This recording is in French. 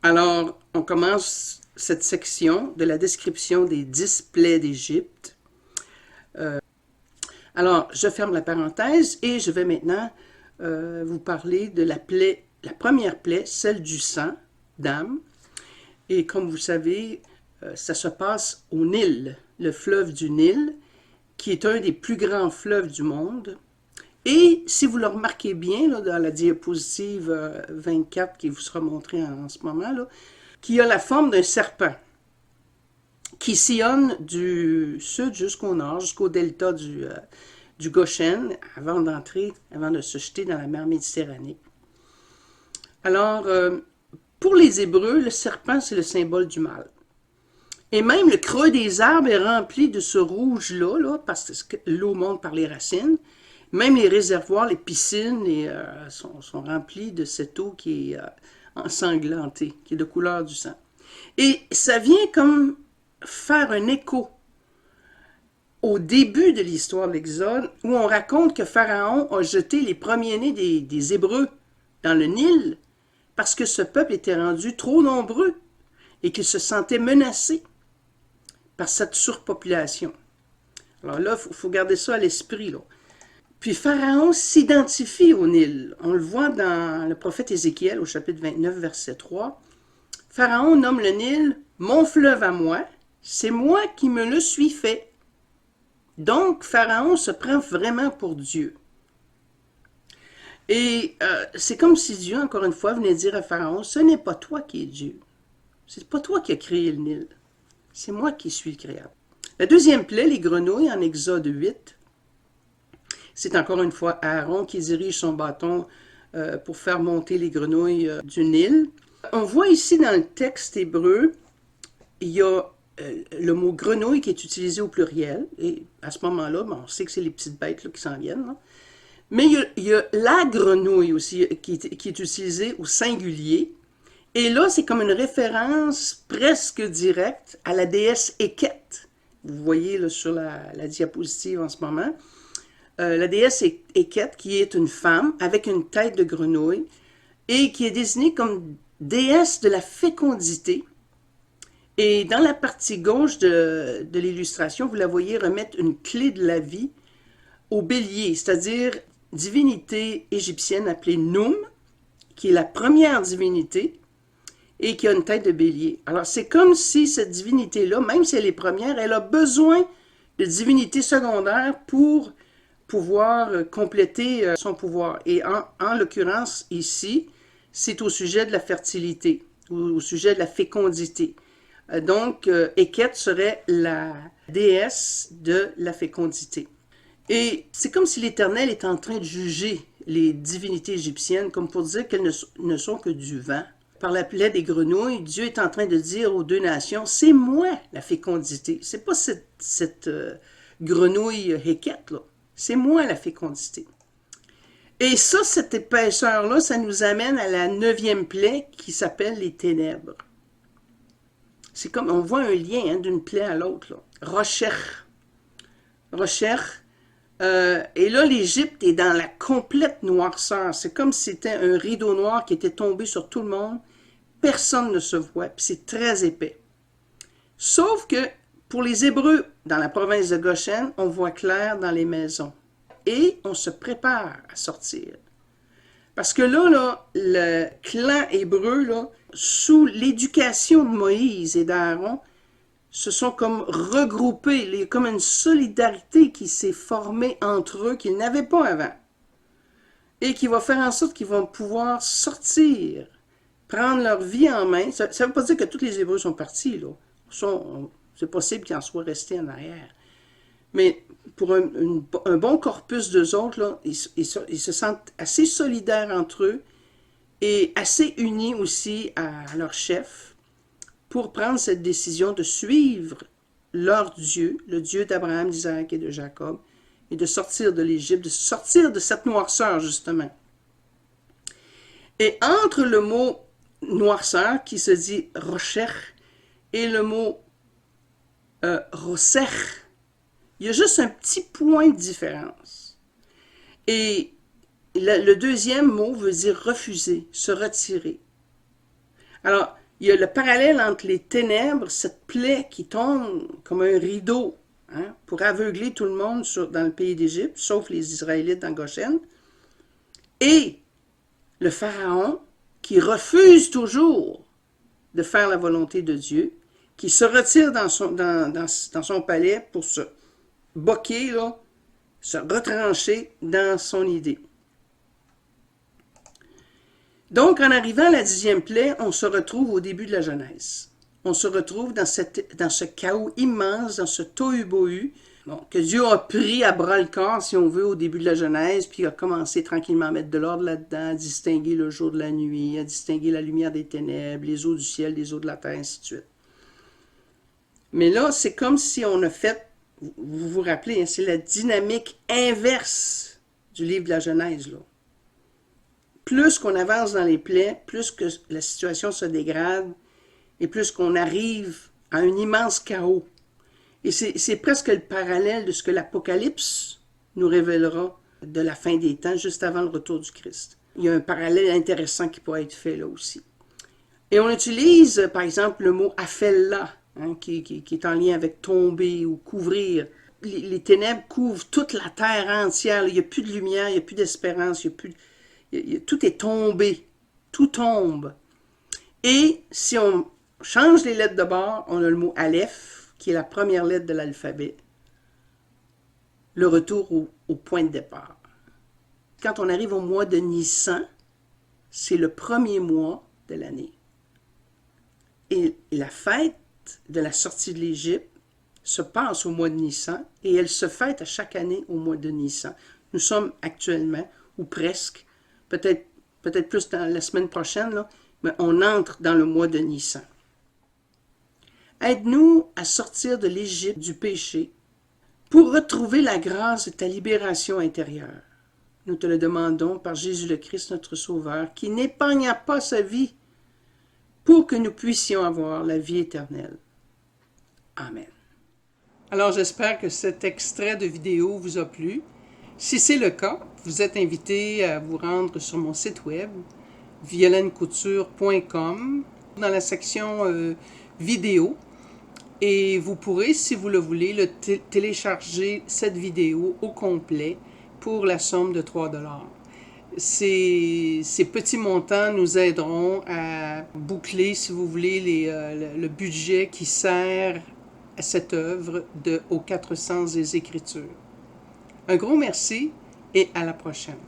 Alors, on commence cette section de la description des 10 plaies d'Égypte. Alors, je ferme la parenthèse et je vais maintenant vous parler de la plaie, la première plaie, celle du sang d'âme. Et comme vous savez, ça se passe au Nil, le fleuve du Nil, qui est un des plus grands fleuves du monde. Et si vous le remarquez bien là, dans la diapositive 24 qui vous sera montrée en ce moment, là, qui a la forme d'un serpent qui sillonne du sud jusqu'au nord, jusqu'au delta du Goshen, avant d'entrer, avant de se jeter dans la mer Méditerranée. Alors, pour les Hébreux, le serpent, c'est le symbole du mal. Et même le creux des arbres est rempli de ce rouge-là, là, parce que l'eau monte par les racines. Même les réservoirs, les piscines sont remplis de cette eau qui est ensanglantée, qui est de couleur du sang. Et ça vient comme faire un écho au début de l'histoire de l'Exode, où on raconte que Pharaon a jeté les premiers-nés des Hébreux dans le Nil, parce que ce peuple était rendu trop nombreux et qu'il se sentait menacé par cette surpopulation. Alors là, il faut garder ça à l'esprit, là. Puis Pharaon s'identifie au Nil. On le voit dans le prophète Ézéchiel au chapitre 29, verset 3. Pharaon nomme le Nil « mon fleuve à moi, c'est moi qui me le suis fait ». Donc, Pharaon se prend vraiment pour Dieu. Et c'est comme si Dieu, encore une fois, venait dire à Pharaon, ce n'est pas toi qui es Dieu. C'est pas toi qui as créé le Nil. C'est moi qui suis le créateur. La deuxième plaie, les grenouilles, en Exode 8, c'est encore une fois Aaron qui dirige son bâton pour faire monter les grenouilles du Nil. On voit ici dans le texte hébreu, il y a le mot grenouille qui est utilisé au pluriel. Et à ce moment-là, on sait que c'est les petites bêtes là, qui s'en viennent. Là. Mais il y a la grenouille aussi qui est utilisée au singulier. Et là, c'est comme une référence presque directe à la déesse Eket. Vous voyez là, sur la diapositive en ce moment. La déesse Eket, qui est une femme avec une tête de grenouille et qui est désignée comme déesse de la fécondité. Et dans la partie gauche de l'illustration, vous la voyez remettre une clé de la vie au bélier, c'est-à-dire divinité égyptienne appelée Noum, qui est la première divinité et qui a une tête de bélier. Alors c'est comme si cette divinité-là, même si elle est première, elle a besoin de divinités secondaires pour pouvoir compléter son pouvoir. Et en l'occurrence, ici, c'est au sujet de la fertilité, au sujet de la fécondité. Donc, Eket serait la déesse de la fécondité. Et c'est comme si l'Éternel est en train de juger les divinités égyptiennes, comme pour dire qu'elles ne sont que du vent. Par la plaie des grenouilles, Dieu est en train de dire aux deux nations, c'est moi la fécondité. C'est pas cette grenouille Eket, là. C'est moi la fécondité. Et ça, cette épaisseur-là, ça nous amène à la 9e plaie qui s'appelle les ténèbres. C'est comme, on voit un lien hein, d'une plaie à l'autre. Rocher. Et là, l'Égypte est dans la complète noirceur. C'est comme si c'était un rideau noir qui était tombé sur tout le monde. Personne ne se voit, puis c'est très épais. Sauf que pour les Hébreux, dans la province de Goshen, on voit clair dans les maisons. Et on se prépare à sortir. Parce que là le clan hébreu, là, sous l'éducation de Moïse et d'Aaron, se sont comme regroupés. Il y a comme une solidarité qui s'est formée entre eux qu'ils n'avaient pas avant. Et qui va faire en sorte qu'ils vont pouvoir sortir, prendre leur vie en main. Ça ne veut pas dire que tous les Hébreux sont partis, là. C'est possible qu'ils en soient restés en arrière. Mais pour un bon corpus d'eux autres, là, ils se sentent assez solidaires entre eux et assez unis aussi à leur chef pour prendre cette décision de suivre leur Dieu, le Dieu d'Abraham, d'Isaac et de Jacob, et de sortir de l'Égypte, de sortir de cette noirceur, justement. Et entre le mot noirceur, qui se dit rocher, et le mot roser, il y a juste un petit point de différence. Et le deuxième mot veut dire refuser, se retirer. Alors, il y a le parallèle entre les ténèbres, cette plaie qui tombe comme un rideau, hein, pour aveugler tout le monde dans le pays d'Égypte, sauf les Israélites dans Goshen, et le Pharaon qui refuse toujours de faire la volonté de Dieu, qui se retire dans son palais pour se boquer, là, se retrancher dans son idée. Donc, en arrivant à la 10e plaie, on se retrouve au début de la Genèse. On se retrouve dans ce chaos immense, dans ce tohu-bohu, que Dieu a pris à bras-le-corps, si on veut, au début de la Genèse, puis a commencé tranquillement à mettre de l'ordre là-dedans, à distinguer le jour de la nuit, à distinguer la lumière des ténèbres, les eaux du ciel, les eaux de la terre, ainsi de suite. Mais là, c'est comme si on a fait, vous vous rappelez, hein, c'est la dynamique inverse du livre de la Genèse, là. Plus qu'on avance dans les plaies, plus que la situation se dégrade et plus qu'on arrive à un immense chaos. Et c'est presque le parallèle de ce que l'Apocalypse nous révélera de la fin des temps, juste avant le retour du Christ. Il y a un parallèle intéressant qui pourrait être fait là aussi. Et on utilise, par exemple, le mot aphellah, hein, qui est en lien avec tomber ou couvrir. Les ténèbres couvrent toute la terre entière. Il n'y a plus de lumière, il n'y a plus d'espérance, tout est tombé. Tout tombe. Et si on change les lettres de bord, on a le mot Aleph, qui est la première lettre de l'alphabet. Le retour au point de départ. Quand on arrive au mois de Nissan, c'est le premier mois de l'année. Et la fête de la sortie de l'Égypte se passe au mois de Nissan et elle se fête à chaque année au mois de Nissan. Nous sommes actuellement, ou presque, peut-être plus dans la semaine prochaine, là, mais on entre dans le mois de Nissan. Aide-nous à sortir de l'Égypte du péché pour retrouver la grâce de ta libération intérieure. Nous te le demandons par Jésus le Christ, notre Sauveur, qui n'épargna pas sa vie pour que nous puissions avoir la vie éternelle. Amen. Alors j'espère que cet extrait de vidéo vous a plu. Si c'est le cas, vous êtes invité à vous rendre sur mon site web, violenecouture.com, dans la section vidéo, et vous pourrez, si vous le voulez, télécharger cette vidéo au complet pour la somme de 3 $. Ces petits montants nous aideront à boucler, si vous voulez, le budget qui sert à cette œuvre aux 400 des Écritures. Un gros merci et à la prochaine.